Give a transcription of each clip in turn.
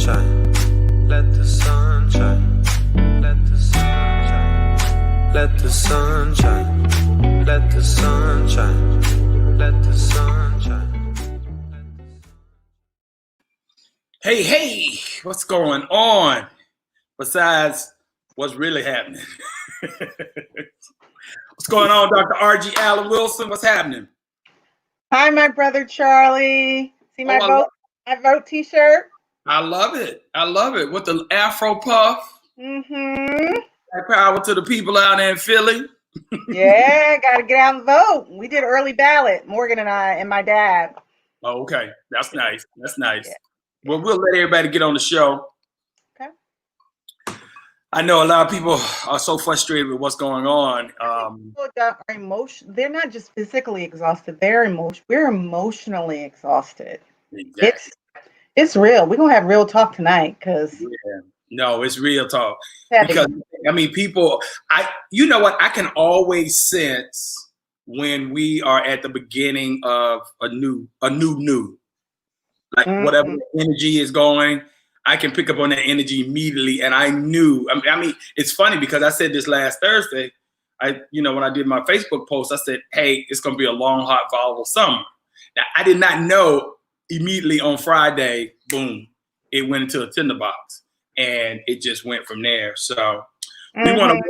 shine. Let the sun shine. Let the sun shine. Let the sun shine. Let the sun shine. Let the sun shine. Hey, what's going on? Besides what's really happening. What's going on, Dr. R.G. Allen Wilson? What's happening? Hi, my brother Charlie. See my vote T-shirt? I love it. I love it. With the Afro puff. Mm-hmm. Power to the people out there in Philly. Yeah, got to get out and vote. We did early ballot, Morgan and I and my dad. Oh, okay. That's nice. That's nice. Yeah. Well, we'll let everybody get on the show. Okay. I know a lot of people are so frustrated with what's going on. They're not just physically exhausted. We're emotionally exhausted. Exactly. It's real. We're going to have real talk tonight because. Yeah. No, it's real talk. Because, I mean, people, you know what? I can always sense when we are at the beginning of a new. Like whatever energy is going, I can pick up on that energy immediately. And I knew, I mean, it's funny because I said this last Thursday, when I did my Facebook post, I said, hey, it's going to be a long, hot, volatile summer. Now, I did not know immediately on Friday, boom, it went into a tinderbox and it just went from there. So we want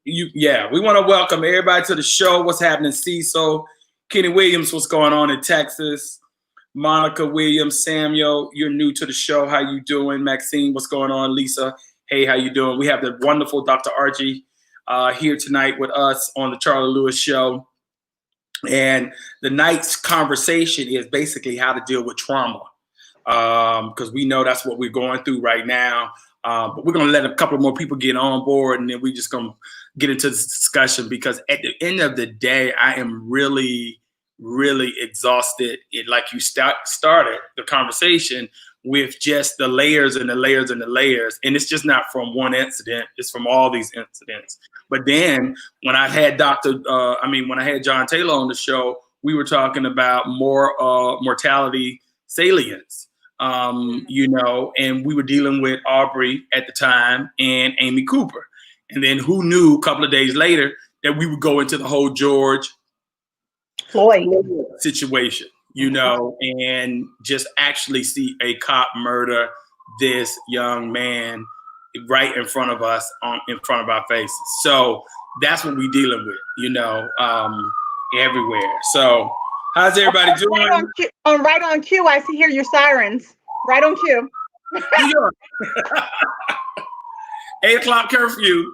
to welcome everybody to the show. What's happening, Cecil? Kenny Williams, what's going on in Texas? Monica Williams, Samuel, you're new to the show. How you doing? Maxine, what's going on? Lisa, hey, how you doing? We have the wonderful Dr. Archie here tonight with us on the Charlie Lewis Show. And the night's conversation is basically how to deal with trauma, because we know that's what we're going through right now. But we're going to let a couple more people get on board, and then we're just going to get into this discussion because at the end of the day, I am really exhausted. Like you started the conversation with just the layers and the layers and the layers. And it's just not from one incident, it's from all these incidents. But then when I had when I had John Taylor on the show, we were talking about more mortality salience, and we were dealing with Aubrey at the time and Amy Cooper. And then who knew a couple of days later that we would go into the whole George Floyd situation, and just actually see a cop murder this young man right in front of us, in front of our faces. So that's what we're dealing with, everywhere. So how's everybody doing? Right on cue. I see here your sirens. Right on cue. New York. 8 o'clock curfew.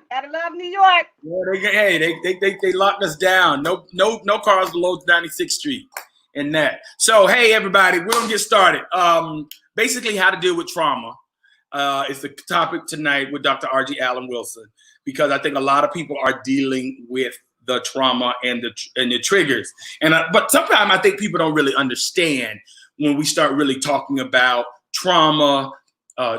Gotta love New York. Yeah, they locked us down. No cars below 96th Street and that. So hey everybody, we're gonna get started. Basically, how to deal with trauma is the topic tonight with Dr. R.G. Allen Wilson, because I think a lot of people are dealing with the trauma and the triggers. But sometimes I think people don't really understand when we start really talking about trauma,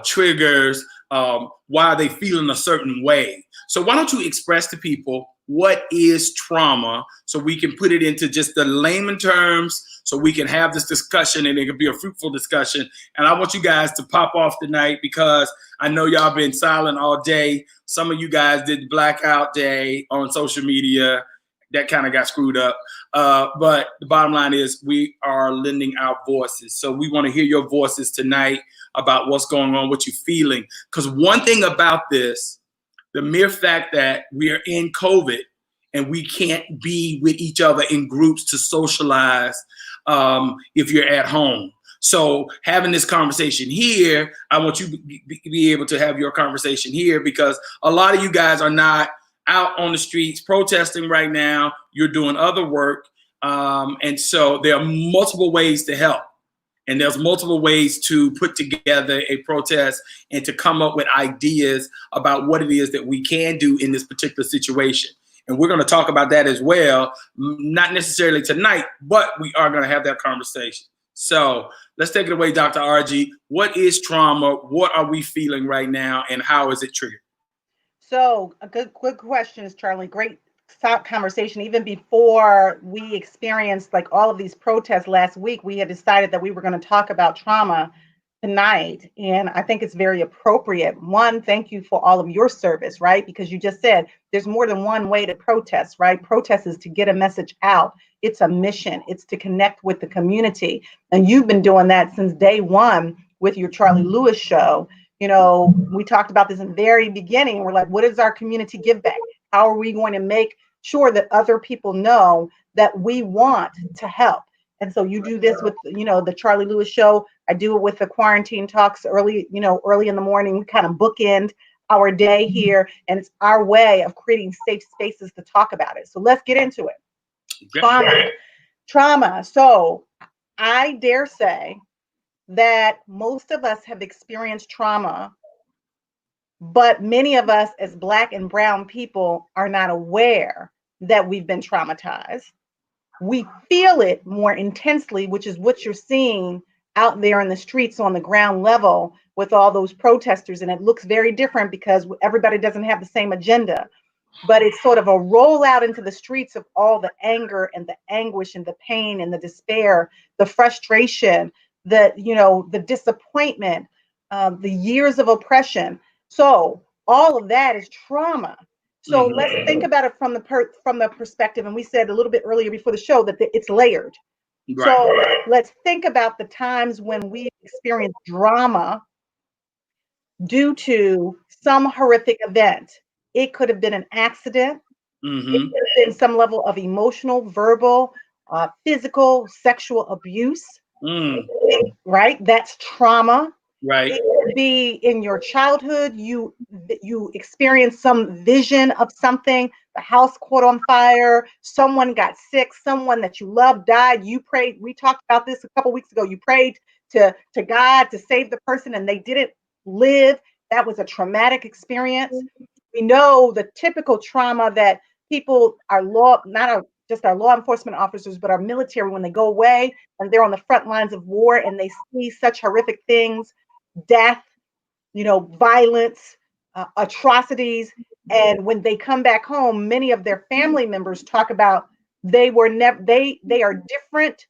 triggers. Why are they feeling a certain way? So why don't you express to people what is trauma so we can put it into just the layman terms so we can have this discussion and it can be a fruitful discussion. And I want you guys to pop off tonight because I know y'all been silent all day. Some of you guys did blackout day on social media. That kind of got screwed up. But the bottom line is we are lending our voices. So we want to hear your voices tonight about what's going on, what you're feeling. Because one thing about this, the mere fact that we are in COVID and we can't be with each other in groups to socialize if you're at home. So having this conversation here, I want you to be able to have your conversation here because a lot of you guys are not out on the streets protesting right now. You're doing other work. And so there are multiple ways to help. And there's multiple ways to put together a protest and to come up with ideas about what it is that we can do in this particular situation. And we're going to talk about that as well, not necessarily tonight, but we are going to have that conversation. So let's take it away, Dr. RG. What is trauma? What are we feeling right now? And how is it triggered? So a good questions, Charlie. Great conversation. Even before we experienced like all of these protests last week, we had decided that we were going to talk about trauma tonight, and I think it's very appropriate. One, thank you for all of your service, right? Because you just said there's more than one way to protest, right? Protest is to get a message out. It's a mission. It's to connect with the community. And you've been doing that since day one with your Charlie Lewis show. You know, we talked about this in the very beginning. We're like, what is our community give back? How are we going to make sure that other people know that we want to help? And so you do this with, you know, the Charlie Lewis show. I do it with the quarantine talks early, you know, early in the morning. We kind of bookend our day here, and it's our way of creating safe spaces to talk about it. So let's get into it. Trauma. So I dare say that most of us have experienced trauma, but many of us as Black and brown people are not aware that we've been traumatized. We feel it more intensely, which is what you're seeing out there in the streets on the ground level with all those protesters. And it looks very different because everybody doesn't have the same agenda, but it's sort of a rollout into the streets of all the anger and the anguish and the pain and the despair, the frustration, the, you know, the disappointment, the years of oppression. So all of that is trauma. So let's think about it from the perspective, and we said a little bit earlier before the show that it's layered. Right. So let's think about the times when we experience drama due to some horrific event. It could have been an accident. It could have been some level of emotional, verbal, physical, sexual abuse. Right? That's trauma. Right. It could be in your childhood, you experienced some vision of something, the house caught on fire, someone got sick, someone that you loved died. You prayed. We talked about this a couple weeks ago. You prayed to God to save the person and they didn't live. That was a traumatic experience. We know the typical trauma that people are just our law enforcement officers, but our military, when they go away and they're on the front lines of war and they see such horrific things, death, you know, violence, atrocities. And when they come back home, many of their family members talk about they are different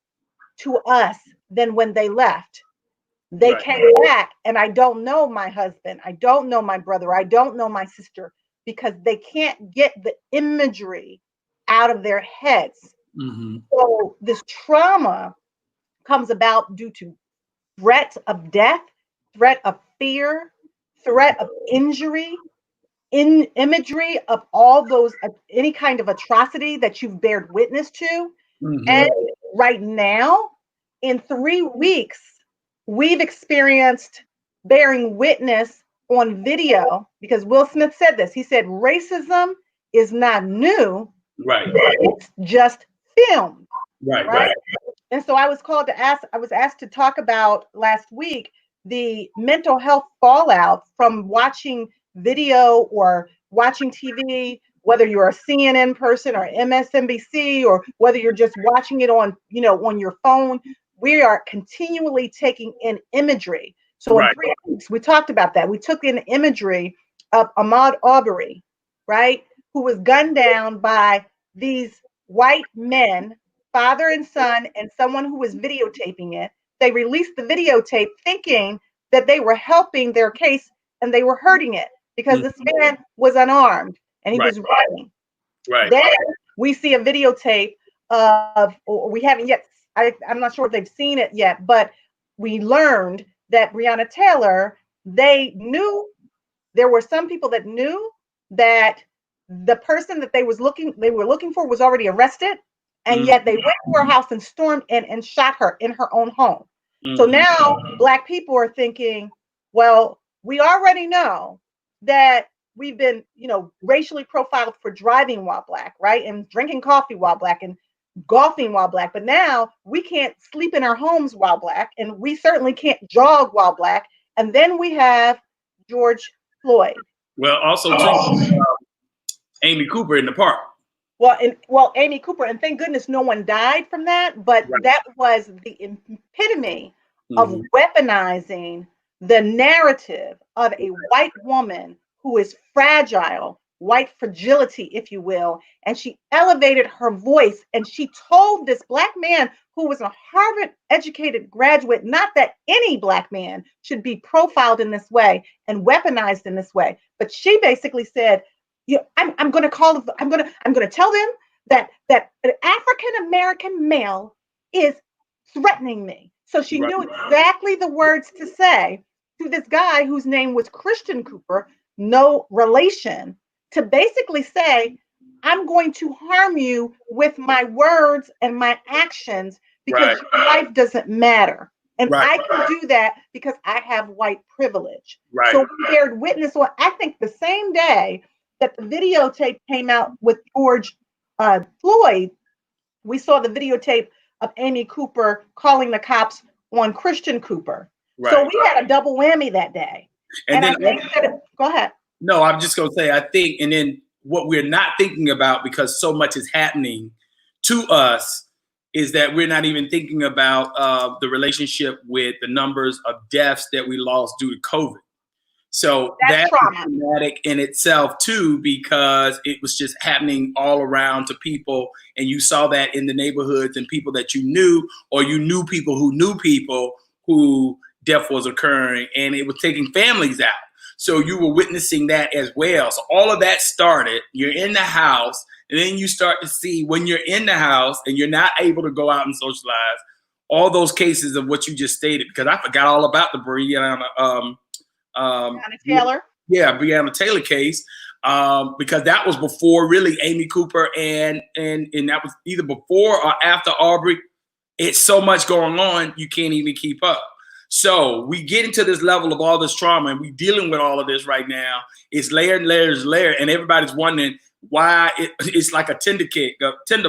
to us than when they left. They came back and I don't know my husband. I don't know my brother. I don't know my sister, because they can't get the imagery out of their heads. So this trauma comes about due to threat of death, threat of fear, threat of injury, imagery of all those, any kind of atrocity that you've bared witness to. And right now, in 3 weeks, we've experienced bearing witness on video, because Will Smith said this. He said, racism is not new. It's just filmed. Right. And so I was asked to talk about last week the mental health fallout from watching video or watching TV, whether you're a CNN person or MSNBC, or whether you're just watching it on, you know, on your phone. We are continually taking in imagery. So in 3 weeks, we talked about that. We took in imagery of Ahmaud Arbery, right, who was gunned down by these white men, father and son, and someone who was videotaping it. They released the videotape thinking that they were helping their case, and they were hurting it because this man was unarmed and he was running. Then we see a videotape of, or we haven't yet, I'm not sure if they've seen it yet, but we learned that Breonna Taylor, there were some people that knew that the person that they were looking for was already arrested, and yet they went to her house and stormed in and shot her in her own home. So now Black people are thinking, well, we already know that we've been, you know, racially profiled for driving while Black, right? And drinking coffee while Black and golfing while Black. But now we can't sleep in our homes while Black, and we certainly can't jog while Black. And then we have George Floyd. Well, also Amy Cooper in the park. Well, Amy Cooper, and thank goodness no one died from that, but that was the epitome of weaponizing the narrative of a white woman who is fragile, white fragility, if you will. And she elevated her voice and she told this Black man who was a Harvard educated graduate, not that any Black man should be profiled in this way and weaponized in this way, but she basically said, yeah, I'm going to call, I'm going to tell them that an African American male is threatening me. So she knew exactly the words to say to this guy whose name was Christian Cooper, no relation, to basically say, I'm going to harm you with my words and my actions because your life doesn't matter. And I can do that because I have white privilege. So we bear witness on, I think the same day that the videotape came out with George Floyd, we saw the videotape of Amy Cooper calling the cops on Christian Cooper. So we had a double whammy that day. And then, I think that go ahead. No, I'm just going to say, I think, and then what we're not thinking about, because so much is happening to us, is that we're not even thinking about the relationship with the numbers of deaths that we lost due to COVID. So that's traumatic in itself too, because it was just happening all around to people. And you saw that in the neighborhoods and people that you knew, or you knew people who death was occurring, and it was taking families out. So you were witnessing that as well. So all of that started, you're in the house, and then you start to see when you're in the house and you're not able to go out and socialize, all those cases of what you just stated, because I forgot all about the Breonna Taylor. Yeah, Breonna Taylor case, because that was before really Amy Cooper, and that was either before or after Aubrey. It's so much going on, you can't even keep up. So we get into this level of all this trauma, and we're dealing with all of this right now. It's layer and layers and layer, and everybody's wondering why it's like a tinder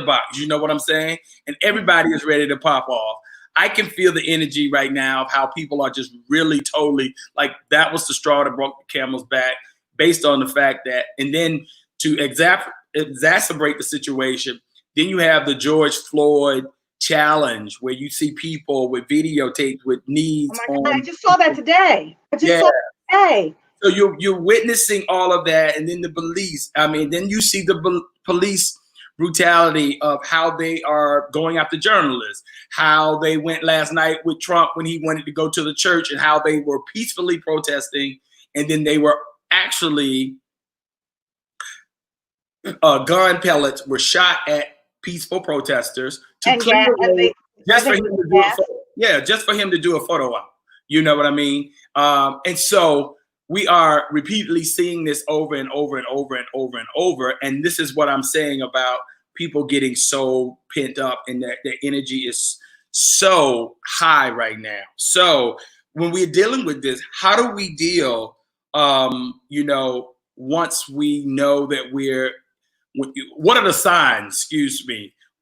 box. You know what I'm saying? And everybody is ready to pop off. I can feel the energy right now of how people are just really totally like that was the straw that broke the camel's back, based on the fact that, and then to exacerbate the situation, then you have the George Floyd challenge where you see people with videotapes with knees. Oh my God, I just saw that today. I just saw that today. So you're witnessing all of that, and then the police. I mean, then you see the police brutality of how they are going after journalists, how they went last night with Trump when he wanted to go to the church, and how they were peacefully protesting, and then they were actually gun pellets were shot at peaceful protesters to clear the way just for him to do a photo. Just for him to do a photo op. You know what I mean? And so we are repeatedly seeing this over and over and over and over and over. And this is what I'm saying about people getting so pent up, and that their energy is so high right now. So when we're dealing with this, how do we deal, once we know that what are the signs,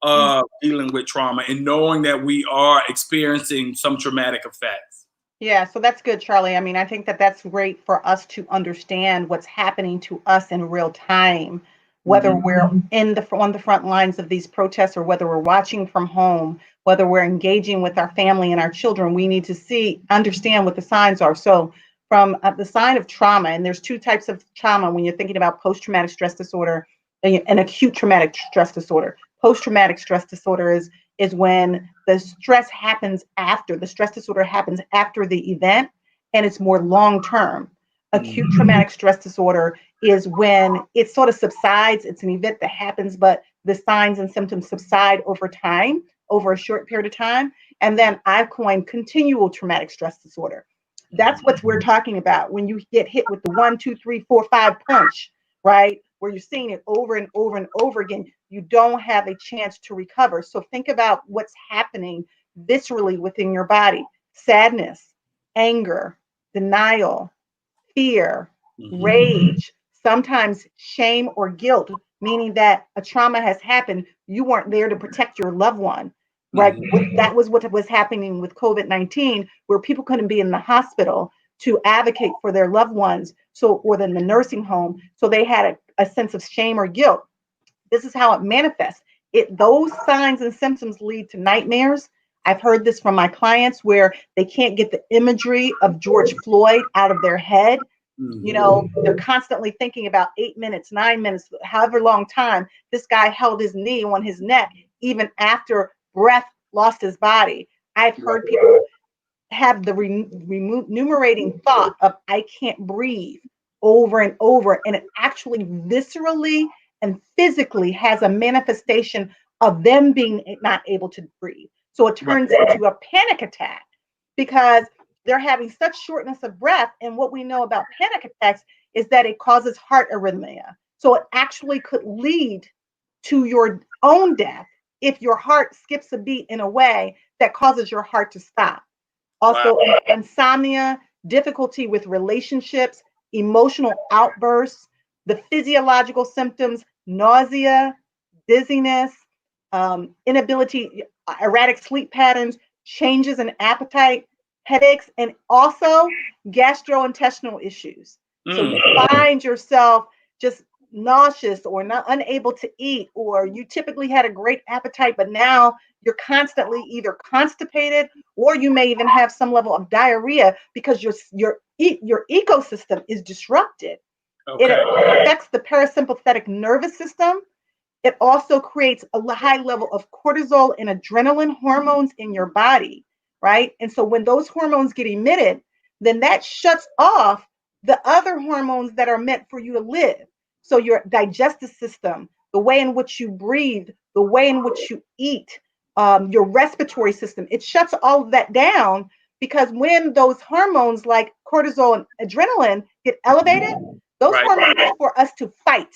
of dealing with trauma and knowing that we are experiencing some traumatic effects? Yeah, so that's good, Charlie. I mean, I think that that's great for us to understand what's happening to us in real time, whether we're on the front lines of these protests, or whether we're watching from home, whether we're engaging with our family and our children. We need to understand what the signs are. So from the sign of trauma, and there's two types of trauma when you're thinking about post-traumatic stress disorder and acute traumatic stress disorder. Post-traumatic stress disorder is when the stress disorder happens after the event, and it's more long-term. Acute traumatic stress disorder is when it sort of subsides. It's an event that happens, but the signs and symptoms subside over time, over a short period of time. And then I've coined continual traumatic stress disorder. That's what we're talking about when you get hit with the 1, 2, 3, 4, 5 punch, right? Where you're seeing it over and over and over again. You don't have a chance to recover. So think about what's happening viscerally within your body: sadness, anger, denial, fear, rage, sometimes shame or guilt, meaning that a trauma has happened. You weren't there to protect your loved one, right? That was what was happening with COVID-19, where people couldn't be in the hospital to advocate for their loved ones, or in the nursing home. So they had a sense of shame or guilt. This is how it manifests. Those signs and symptoms lead to nightmares. I've heard this from my clients where they can't get the imagery of George Floyd out of their head. They're constantly thinking about 8 minutes, 9 minutes, however long time this guy held his knee on his neck, even after breath lost his body. I've heard people have the remunerating thought of I can't breathe over and over, and it actually viscerally and physically has a manifestation of them being not able to breathe. So it turns into a panic attack because they're having such shortness of breath. And what we know about panic attacks is that it causes heart arrhythmia. So it actually could lead to your own death if your heart skips a beat in a way that causes your heart to stop. Also, insomnia, difficulty with relationships, emotional outbursts, the physiological symptoms, nausea, dizziness, inability, erratic sleep patterns, changes in appetite, headaches, and also gastrointestinal issues. So you find yourself just nauseous or not unable to eat, or you typically had a great appetite, but now you're constantly either constipated, or you may even have some level of diarrhea because your ecosystem is disrupted. Okay. It affects the parasympathetic nervous system. It also creates a high level of cortisol and adrenaline hormones in your body, right? And so when those hormones get emitted, then that shuts off the other hormones that are meant for you to live. So your digestive system, the way in which you breathe, the way in which you eat, your respiratory system, it shuts all of that down, because when those hormones like cortisol and adrenaline get elevated, those hormones are for us to fight.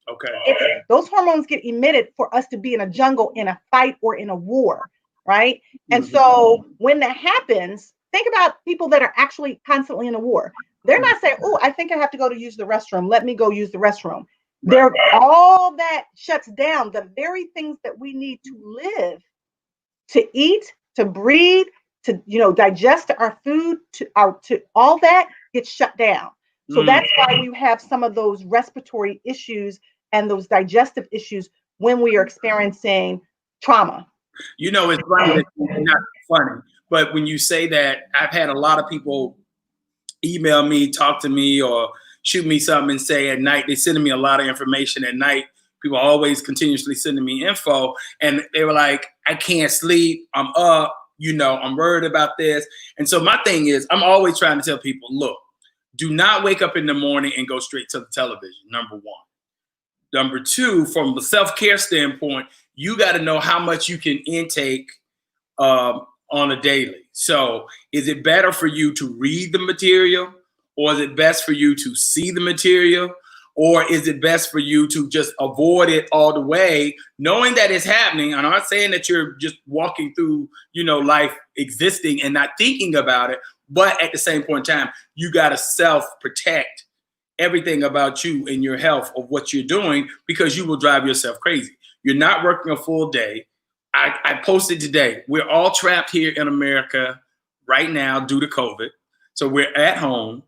Okay. Those hormones get emitted for us to be in a jungle, in a fight, or in a war, right? And so when that happens, think about people that are actually constantly in a war. They're not saying, oh, I think I have to go to use the restroom. Let me go use the restroom. They're all that shuts down the very things that we need to live, to eat, to breathe, to digest our food, to all that gets shut down. So that's why you have some of those respiratory issues and those digestive issues when we are experiencing trauma. It's funny, not funny, but when you say that, I've had a lot of people email me, talk to me, or shoot me something and say at night, they're sending me a lot of information at night. People are always continuously sending me info, and they were like, I can't sleep, I'm up, I'm worried about this. And so my thing is, I'm always trying to tell people, look, do not wake up in the morning and go straight to the television, number one. Number two, from a self-care standpoint, you got to know how much you can intake on a daily. So is it better for you to read the material, or is it best for you to see the material, or is it best for you to just avoid it all the way, knowing that it's happening? I'm not saying that you're just walking through, life existing and not thinking about it, but at the same point in time, you got to self-protect everything about you and your health of what you're doing, because you will drive yourself crazy. You're not working a full day. I posted today, we're all trapped here in America right now due to COVID. So we're at home.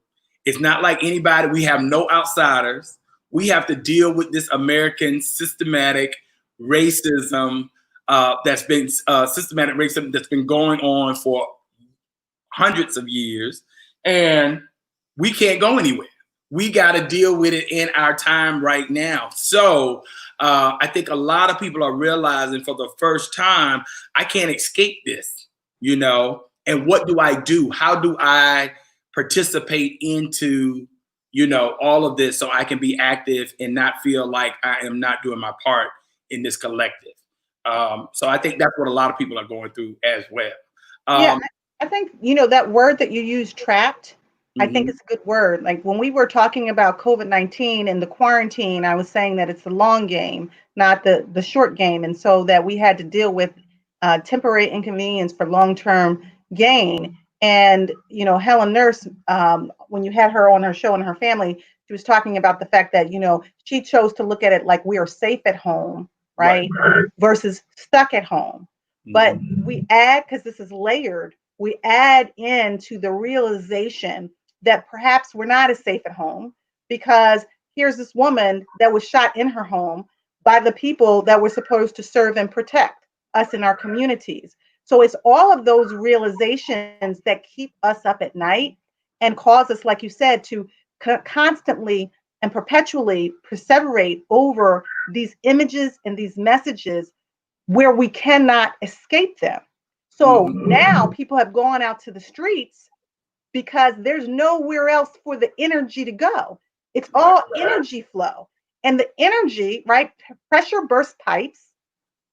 It's not like anybody, we have no outsiders. We have to deal with this American systematic racism that's been going on for hundreds of years, and we can't go anywhere. We got to deal with it in our time right now. So I think a lot of people are realizing for the first time, I can't escape this, and what do I do? How do I participate into, all of this so I can be active and not feel like I am not doing my part in this collective? So I think that's what a lot of people are going through as well. Yeah, I think, that word that you use, trapped, I think it's a good word. Like when we were talking about COVID-19 and the quarantine, I was saying that it's the long game, not the short game. And so that we had to deal with temporary inconvenience for long-term gain. And, Helen Nurse, when you had her on her show and her family, she was talking about the fact that, she chose to look at it like we are safe at home, right? Versus stuck at home. But we add, because this is layered, we add into the realization that perhaps we're not as safe at home, because here's this woman that was shot in her home by the people that were supposed to serve and protect us in our communities. So it's all of those realizations that keep us up at night and cause us, like you said, to constantly and perpetually perseverate over these images and these messages where we cannot escape them. So now people have gone out to the streets because there's nowhere else for the energy to go. It's all energy flow. And the energy, right? Pressure bursts pipes,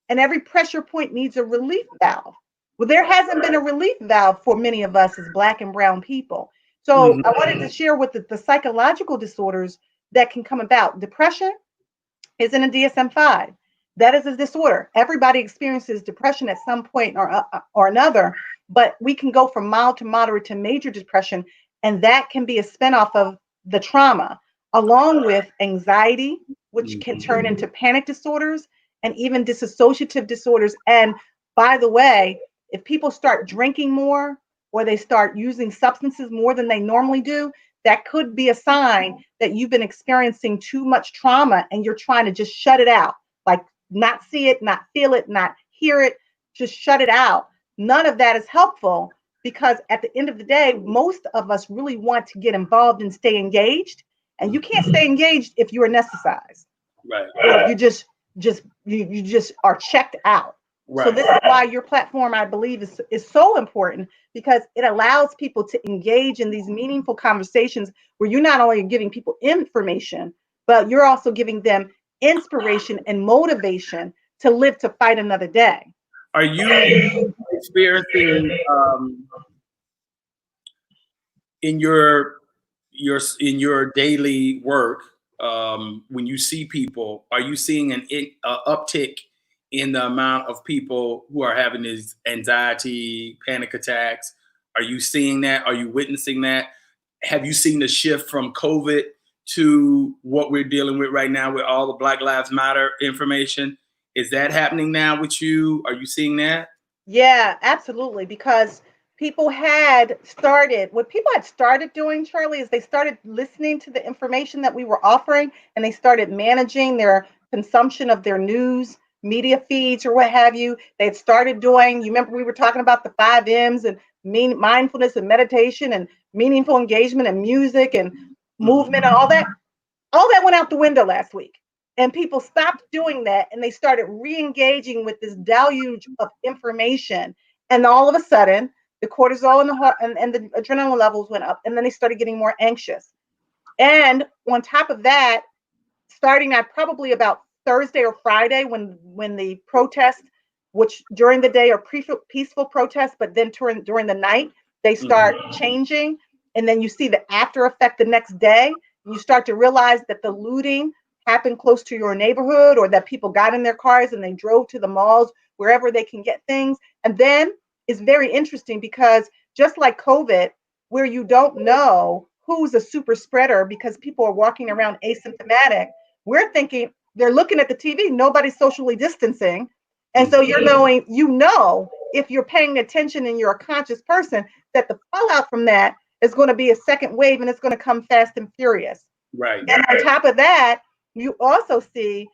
and every pressure point needs a relief valve. Well, there hasn't been a relief valve for many of us as Black and brown people. So I wanted to share with the psychological disorders that can come about. Depression is in a DSM-5. That is a disorder. Everybody experiences depression at some point or another, but we can go from mild to moderate to major depression, and that can be a spinoff of the trauma, along with anxiety, which can turn into panic disorders and even dissociative disorders. And by the way, if people start drinking more or they start using substances more than they normally do, that could be a sign that you've been experiencing too much trauma and you're trying to just shut it out, like not see it, not feel it, not hear it, just shut it out. None of that is helpful, because at the end of the day, most of us really want to get involved and stay engaged. And you can't stay engaged if you are anesthetized. Right. Or you just are checked out. Right. So this is why your platform, I believe, is so important, because it allows people to engage in these meaningful conversations where you're not only giving people information, but you're also giving them inspiration and motivation to live to fight another day. Are you experiencing in your daily work, when you see people, are you seeing an uptick in the amount of people who are having these anxiety, panic attacks? Are you seeing that? Are you witnessing that? Have you seen the shift from COVID to what we're dealing with right now with all the Black Lives Matter information? Is that happening now with you? Are you seeing that? Yeah, absolutely. Because people had started, what people had started doing, Charlie, is they started listening to the information that we were offering, and they started managing their consumption of their news media feeds or what have you. They had started doing, you remember we were talking about the 5 M's and mindfulness and meditation and meaningful engagement and music and movement and all that. All that went out the window last week. And people stopped doing that, and they started re-engaging with this deluge of information. And all of a sudden, the cortisol and the heart and the adrenaline levels went up, and then they started getting more anxious. And on top of that, starting at probably about Thursday or Friday, when the protests, which during the day are peaceful protests, but then during the night, they start changing. And then you see the after effect the next day. You start to realize that the looting happened close to your neighborhood, or that people got in their cars and they drove to the malls, wherever they can get things. And then it's very interesting, because just like COVID, where you don't know who's a super spreader because people are walking around asymptomatic, we're thinking, they're looking at the TV, nobody's socially distancing. And so you're knowing, if you're paying attention and you're a conscious person, that the fallout from that is going to be a second wave, and it's going to come fast and furious. Right. And on top of that, you also see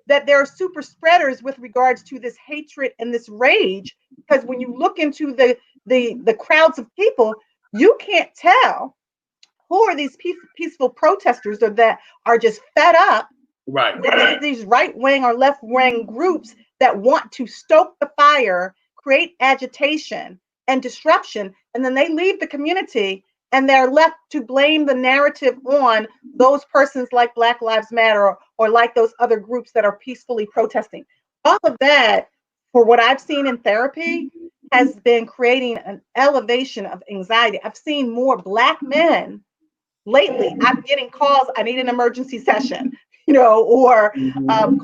that there are super spreaders with regards to this hatred and this rage, because when you look into the crowds of people, you can't tell who are these peaceful protesters, or that are just fed up. Right. These right-wing or left-wing groups that want to stoke the fire, create agitation and disruption, and then they leave the community, and they're left to blame the narrative on those persons like Black Lives Matter or like those other groups that are peacefully protesting. All of that, for what I've seen in therapy, has been creating an elevation of anxiety. I've seen more Black men lately. I'm getting calls, I need an emergency session, or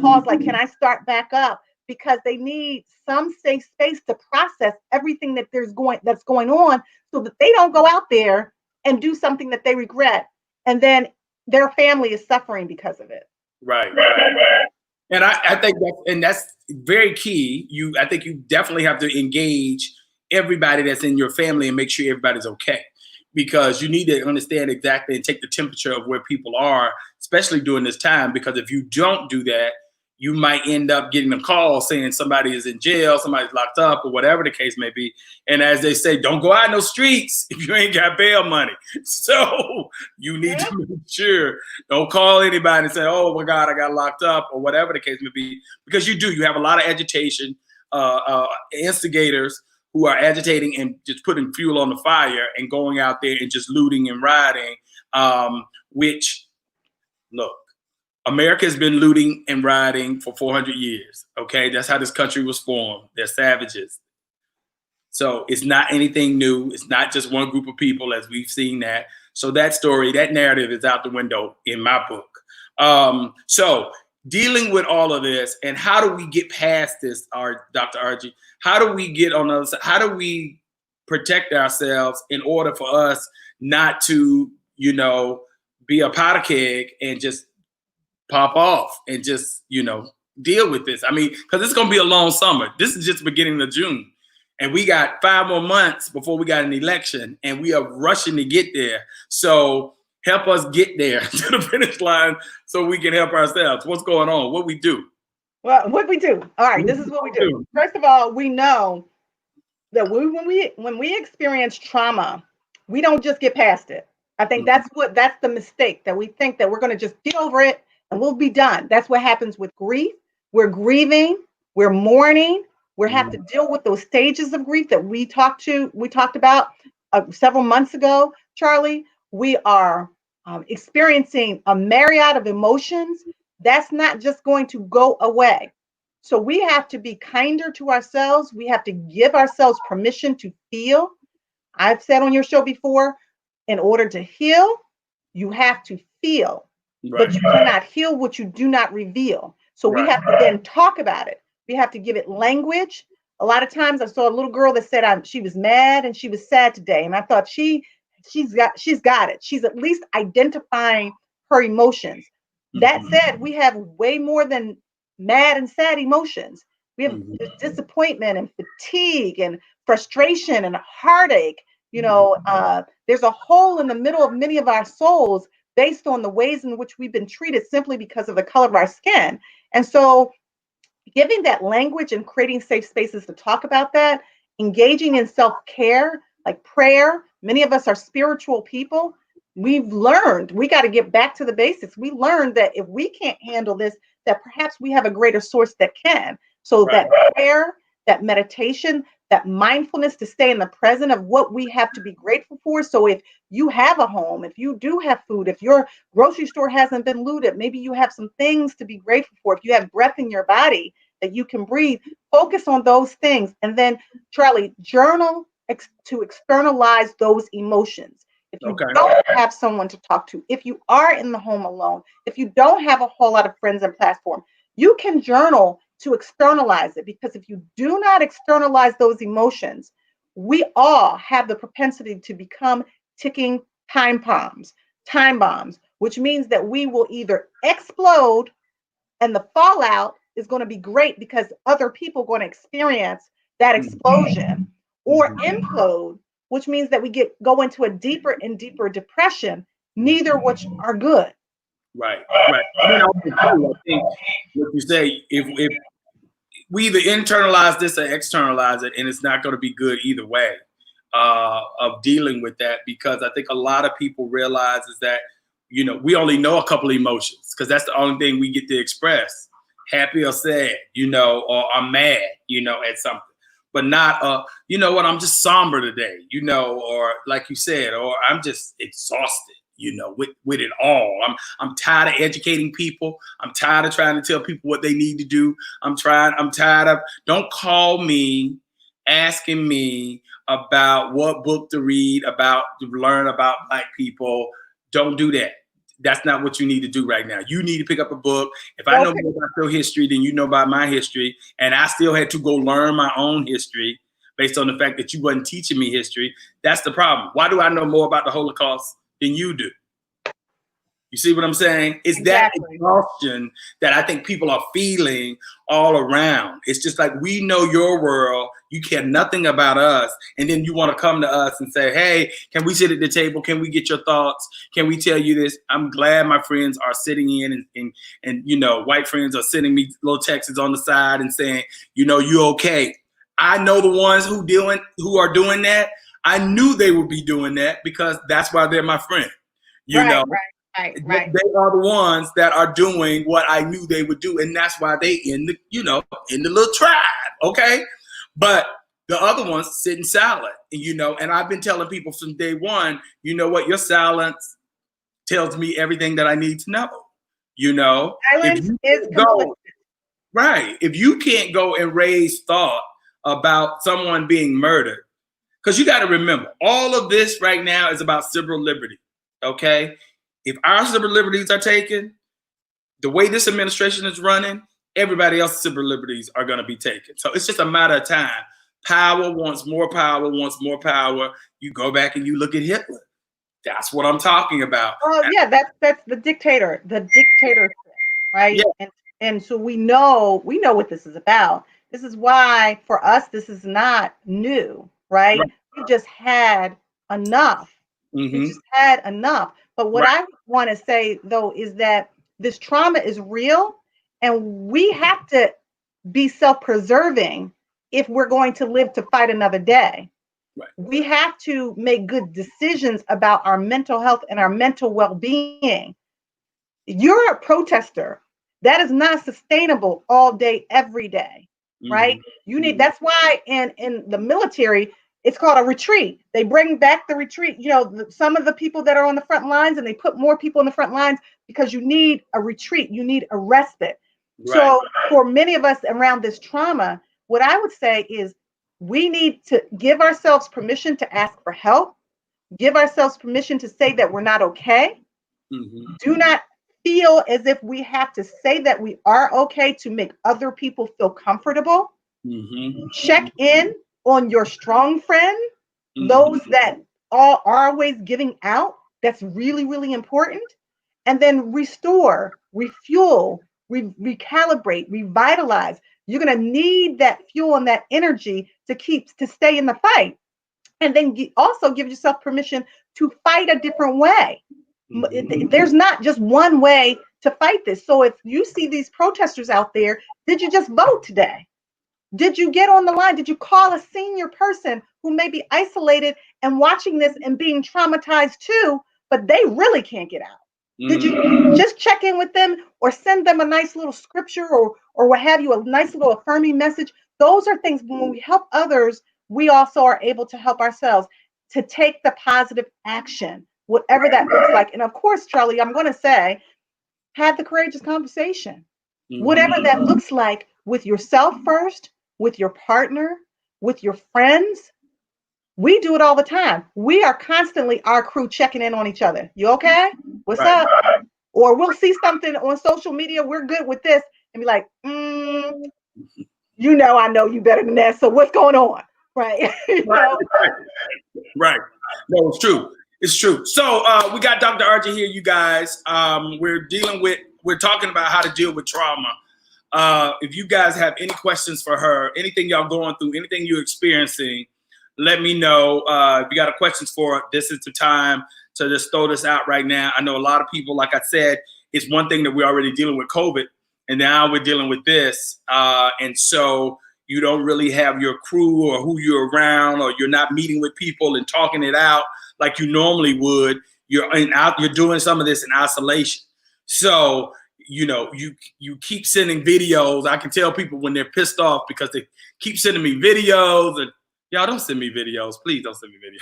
calls like, can I start back up? Because they need some safe space to process everything that's going on, so that they don't go out there and do something that they regret, and then their family is suffering because of it. Right. And I think that's very key. I think you definitely have to engage everybody that's in your family and make sure everybody's okay, because you need to understand exactly and take the temperature of where people are, especially during this time. Because if you don't do that, you might end up getting a call saying somebody is in jail, somebody's locked up, or whatever the case may be. And as they say, don't go out in those streets if you ain't got bail money. So you need to make sure, don't call anybody and say, oh my God, I got locked up, or whatever the case may be, because you have a lot of agitation, instigators who are agitating and just putting fuel on the fire and going out there and just looting and rioting, which, look, America has been looting and rioting for 400 years, okay? That's how this country was formed. They're savages. So it's not anything new. It's not just one group of people, as we've seen that. So that story, that narrative is out the window in my book. So dealing with all of this, and how do we get past this, Dr. Archie? How do we get on the other side? How do we protect ourselves in order for us not to, you know, be a powder keg and just pop off and just, you know, deal with this? I mean, because it's going to be a long summer. This is just beginning of June. And we got 5 more months before we got an election, and we are rushing to get there. So help us get there to the finish line so we can help ourselves. What's going on? What we do? Well, what we do. All right, this is what we do. First of all, we know that when we experience trauma, we don't just get past it. I think that's the mistake, that we think that we're going to just get over it and we'll be done. That's what happens with grief. We're grieving, we're mourning, we have to deal with those stages of grief that we talked about several months ago, Charlie. We are experiencing a myriad of emotions. That's not just going to go away. So we have to be kinder to ourselves. We have to give ourselves permission to feel. I've said on your show before, in order to heal, you have to feel, but you cannot heal what you do not reveal. So we have to then talk about it. We have to give it language. A lot of times I saw a little girl that said she was mad and she was sad today. And I thought she's got it. She's at least identifying her emotions. That said, we have way more than mad and sad emotions. We have disappointment and fatigue and frustration and heartache. You know, there's a hole in the middle of many of our souls based on the ways in which we've been treated simply because of the color of our skin. And so giving that language and creating safe spaces to talk about that, engaging in self-care, like prayer. Many of us are spiritual people. We've learned we got to get back to the basics. We learned that if we can't handle this, that perhaps we have a greater source that can. So that prayer, that meditation, that mindfulness to stay in the present of what we have to be grateful for. So if you have a home, if you do have food, if your grocery store hasn't been looted, maybe you have some things to be grateful for. If you have breath in your body that you can breathe, focus on those things. And then, Charlie, journal to externalize those emotions. If you don't have someone to talk to, if you are in the home alone, if you don't have a whole lot of friends and platform, you can journal to externalize it. Because if you do not externalize those emotions, we all have the propensity to become ticking time bombs, which means that we will either explode, and the fallout is going to be great because other people are going to experience that explosion, or implode, which means that we go into a deeper and deeper depression, neither of which are good. Right. I think what you say, if we either internalize this or externalize it, and it's not going to be good either way of dealing with that, because I think a lot of people realize is that, you know, we only know a couple of emotions because that's the only thing we get to express, happy or sad, you know, or I'm mad, you know, at something. But not, you know what, I'm just somber today, you know, or like you said, or I'm just exhausted, you know, with it all. I'm tired of educating people. I'm tired of trying to tell people what they need to do. I'm tired of, don't call me asking me about what book to read, to learn about Black people. Don't do that. That's not what you need to do right now. You need to pick up a book. If I know more about your history than you know about my history, and I still had to go learn my own history based on the fact that you wasn't teaching me history, that's the problem. Why do I know more about the Holocaust than you do? You see what I'm saying? It's exactly that exhaustion that I think people are feeling all around. It's just like, we know your world, you care nothing about us, and then you want to come to us and say, hey, can we sit at the table? Can we get your thoughts? Can we tell you this? I'm glad my friends are sitting in and you know, white friends are sending me little texts on the side and saying, you know, you okay. I know the ones who are doing that. I knew they would be doing that because that's why they're my friend. You know? Right. They are the ones that are doing what I knew they would do, and that's why they in the little tribe, okay? But The other ones sit in silent, and I've been telling people from day one, you know what, your silence tells me everything that I need to know. Silence is complicit. Right. If you can't go and raise thought about someone being murdered, because you got to remember, all of this right now is about civil liberty. Okay. If our civil liberties are taken, the way this administration is running, everybody else's civil liberties are going to be taken. So it's just a matter of time. Power wants more power, wants more power. You go back and you look at Hitler. That's what I'm talking about. Oh yeah, that's the dictatorship, right? Yeah. And so we know what this is about. This is why for us this is not new, right? We just had enough. Mm-hmm. We just had enough. But what I want to say though is that this trauma is real, and we have to be self-preserving if we're going to live to fight another day. Right. We have to make good decisions about our mental health and our mental well-being. You're a protester. That is not sustainable all day, every day, right? You need, that's why in the military, it's called a retreat. They bring back the retreat. Some of the people that are on the front lines, and they put more people on the front lines because you need a retreat. You need a respite. Right. So for many of us around this trauma, what I would say is we need to give ourselves permission to ask for help, give ourselves permission to say that we're not okay. Mm-hmm. Do not feel as if we have to say that we are okay to make other people feel comfortable. Mm-hmm. Check in on your strong friend, those that are always giving out. That's really, really important. And then restore, refuel, recalibrate, revitalize. You're going to need that fuel and that energy to stay in the fight. And then also give yourself permission to fight a different way. Mm-hmm. There's not just one way to fight this. So if you see these protesters out there, did you just vote today? Did you get on the line? Did you call a senior person who may be isolated and watching this and being traumatized too, but they really can't get out? Mm-hmm. Did you just check in with them or send them a nice little scripture or what have you, a nice little affirming message? Those are things when we help others, we also are able to help ourselves to take the positive action, whatever that looks like. And of course, Charlie, I'm going to say, have the courageous conversation, whatever that looks like, with yourself first, with your partner, with your friends. We do it all the time. We are constantly, our crew, checking in on each other. You okay? What's up? Or we'll see something on social media. We're good with this. And be like, I know you better than that. So what's going on? Right. Right. No, it's true. It's true. So we got Dr. Archie here, you guys. We're talking about how to deal with trauma. If you guys have any questions for her, anything y'all going through, anything you're experiencing, let me know. If you got questions for her, this is the time to just throw this out right now. I know a lot of people, like I said, it's one thing that we're already dealing with COVID, and now we're dealing with this. And so you don't really have your crew or who you're around, or you're not meeting with people and talking it out like you normally would. You're doing some of this in isolation. So, you keep sending videos. I can tell people when they're pissed off because they keep sending me videos, and y'all don't send me videos. Please don't send me videos.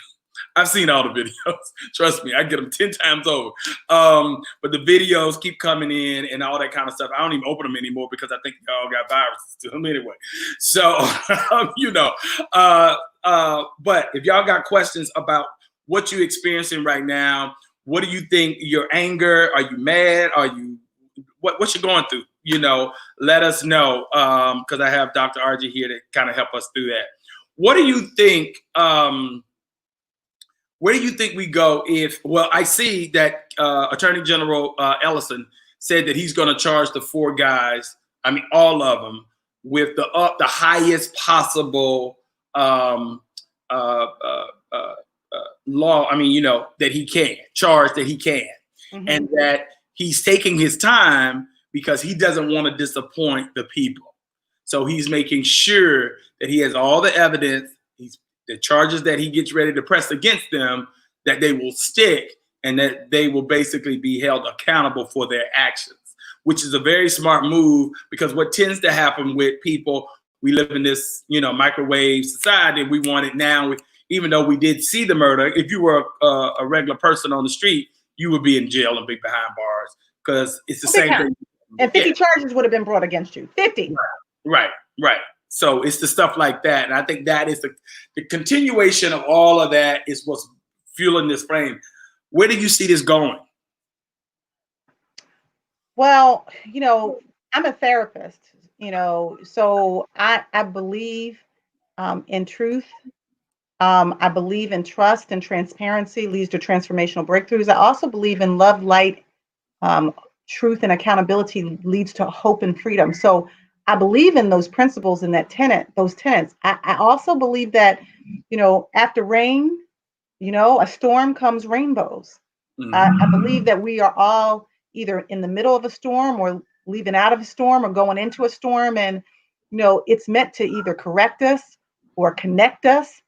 I've seen all the videos. Trust me, I get them 10 times over. But the videos keep coming in and all that kind of stuff. I don't even open them anymore because I think y'all got viruses to them anyway. So, but if y'all got questions about what you're experiencing right now, what do you think? Your anger? Are you mad? Are you what you're going through? Let us know, because I have Dr. Archie here to kind of help us through that. What do you think? Where do you think we go if? Well, I see that Attorney General Ellison said that he's going to charge the 4 guys, all of them, with the highest possible law. That he can charge, that he can, and that he's taking his time because he doesn't want to disappoint the people. So he's making sure that he has all the evidence, the charges that he gets ready to press against them, that they will stick and that they will basically be held accountable for their actions, which is a very smart move, because what tends to happen with people we live in this, microwave society. We want it now. Even though we did see the murder, if you were a regular person on the street, you would be in jail and be behind bars because it's the same thing. And 50 charges would have been brought against you. 50. Right. So it's the stuff like that. And I think that is the continuation of all of that is what's fueling this flame. Where do you see this going? Well, I'm a therapist, so I believe in truth. I believe in trust and transparency leads to transformational breakthroughs. I also believe in love, light, truth, and accountability leads to hope and freedom. So I believe in those principles and those tenets. I also believe that, after rain, a storm comes rainbows. Mhm. I believe that we are all either in the middle of a storm or leaving out of a storm or going into a storm. And, it's meant to either correct us or connect us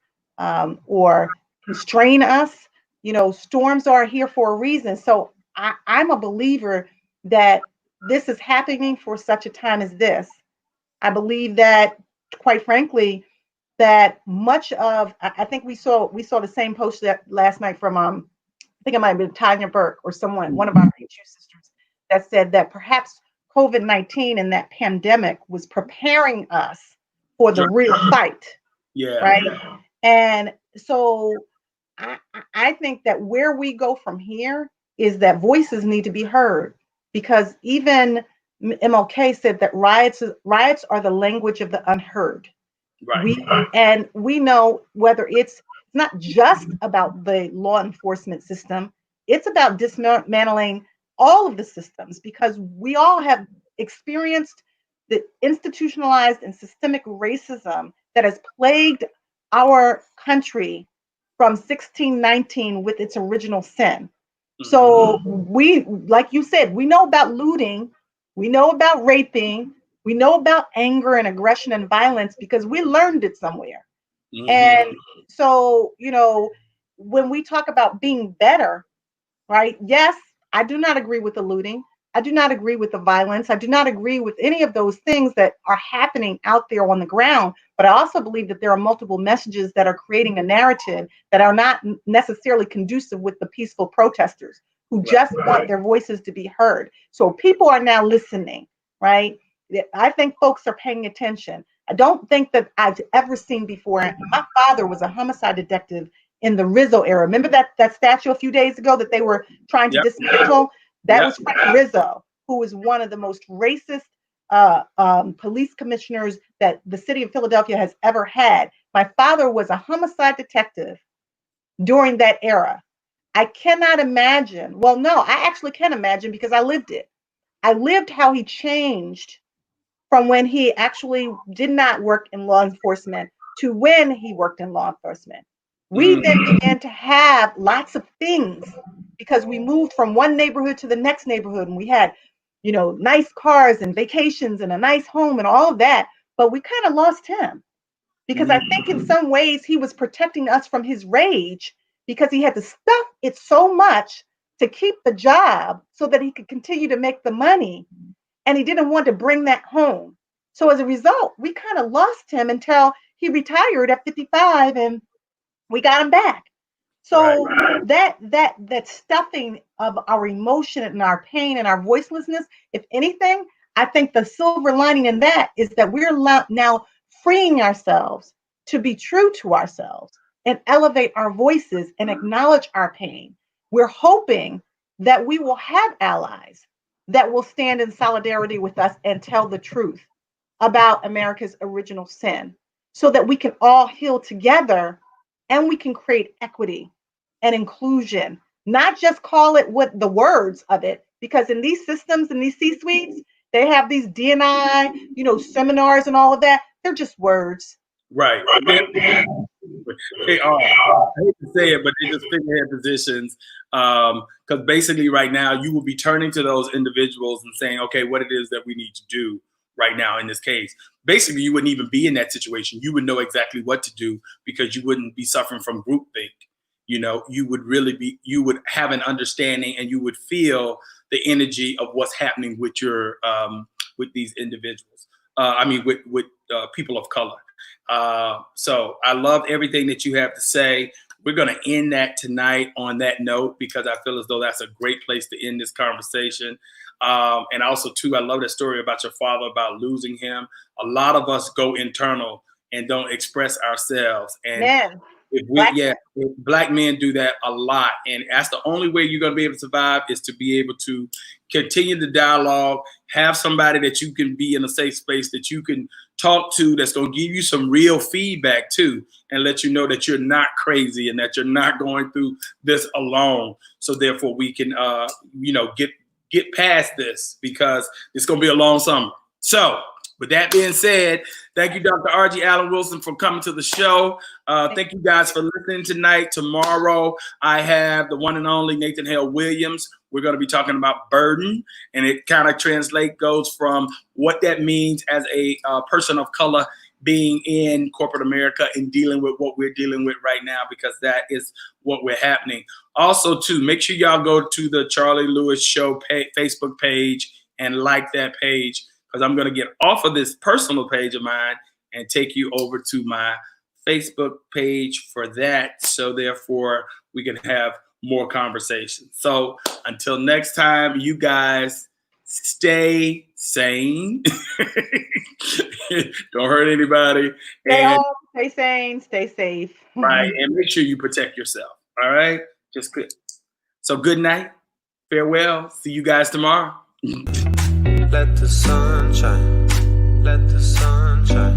or constrain us. Storms are here for a reason. So I'm a believer that this is happening for such a time as this. I believe that, quite frankly, that much of, I think we saw the same post that last night from, I think it might have been Tanya Burke or someone, one of our PHU sisters, that said that perhaps COVID-19 and that pandemic was preparing us for the real fight. Yeah. Right. And so I think that where we go from here is that voices need to be heard, because even MLK said that riots are the language of the unheard. Right. We know whether it's not just about the law enforcement system, it's about dismantling all of the systems, because we all have experienced the institutionalized and systemic racism that has plagued our country from 1619 with its original sin. Mm-hmm. So we, like you said, we know about looting, we know about raping, we know about anger and aggression and violence because we learned it somewhere. Mm-hmm. And so, when we talk about being better, right? Yes, I do not agree with the looting. I do not agree with the violence. I do not agree with any of those things that are happening out there on the ground. But I also believe that there are multiple messages that are creating a narrative that are not necessarily conducive with the peaceful protesters who just want their voices to be heard. So people are now listening, right? I think folks are paying attention. I don't think that I've ever seen before. My father was a homicide detective in the Rizzo era. Remember that statue a few days ago that they were trying to dismantle? That was Frank Rizzo, who was one of the most racist police commissioners that the city of Philadelphia has ever had. My father was a homicide detective during that era. I cannot imagine. Well, no, I actually can imagine because I lived it. I lived how he changed from when he actually did not work in law enforcement to when he worked in law enforcement. We then began to have lots of things because we moved from one neighborhood to the next neighborhood, and we had, nice cars and vacations and a nice home and all of that. But we kind of lost him because I think in some ways he was protecting us from his rage because he had to stuff it so much to keep the job so that he could continue to make the money. And he didn't want to bring that home. So as a result, we kind of lost him until he retired at 55 and we got him back. So that stuffing of our emotion and our pain and our voicelessness, if anything, I think the silver lining in that is that we're now freeing ourselves to be true to ourselves and elevate our voices and acknowledge our pain. We're hoping that we will have allies that will stand in solidarity with us and tell the truth about America's original sin so that we can all heal together and we can create equity and inclusion, not just call it what the words of it, because in these systems, in these C-suites, they have these D&I, seminars and all of that. They're just words. Right. They are. I hate to say it, but they just figurehead positions. Because basically right now you will be turning to those individuals and saying, okay, what it is that we need to do right now in this case. Basically, you wouldn't even be in that situation. You would know exactly what to do because you wouldn't be suffering from groupthink. You would have an understanding and you would feel the energy of what's happening with your with these individuals. with people of color. So I love everything that you have to say. We're going to end that tonight on that note, because I feel as though that's a great place to end this conversation. And also, too, I love that story about your father, about losing him. A lot of us go internal and don't express ourselves. And black men do that a lot. And that's the only way you're going to be able to survive, is to be able to continue the dialogue, have somebody that you can be in a safe space that you can talk to, that's going to give you some real feedback too, and let you know that you're not crazy and that you're not going through this alone. So therefore we can, get past this, because it's going to be a long summer. So with that being said, thank you, Dr. R.G. Allen Wilson, for coming to the show. Thank you guys for listening tonight. Tomorrow, I have the one and only Nathan Hale Williams. We're going to be talking about burden, and it kind of goes from what that means as a person of color being in corporate America and dealing with what we're dealing with right now, because that is what we're happening. Also, too, make sure y'all go to the Charlie Lewis Show Facebook page and like that page, because I'm going to get off of this personal page of mine and take you over to my Facebook page for that. So therefore, we can have more conversations. So until next time, you guys stay sane. Don't hurt anybody. Stay home, stay sane, stay safe. Right. And make sure you protect yourself. All right. Just good. So good night. Farewell. See you guys tomorrow. Let the sun shine. Let the sun shine.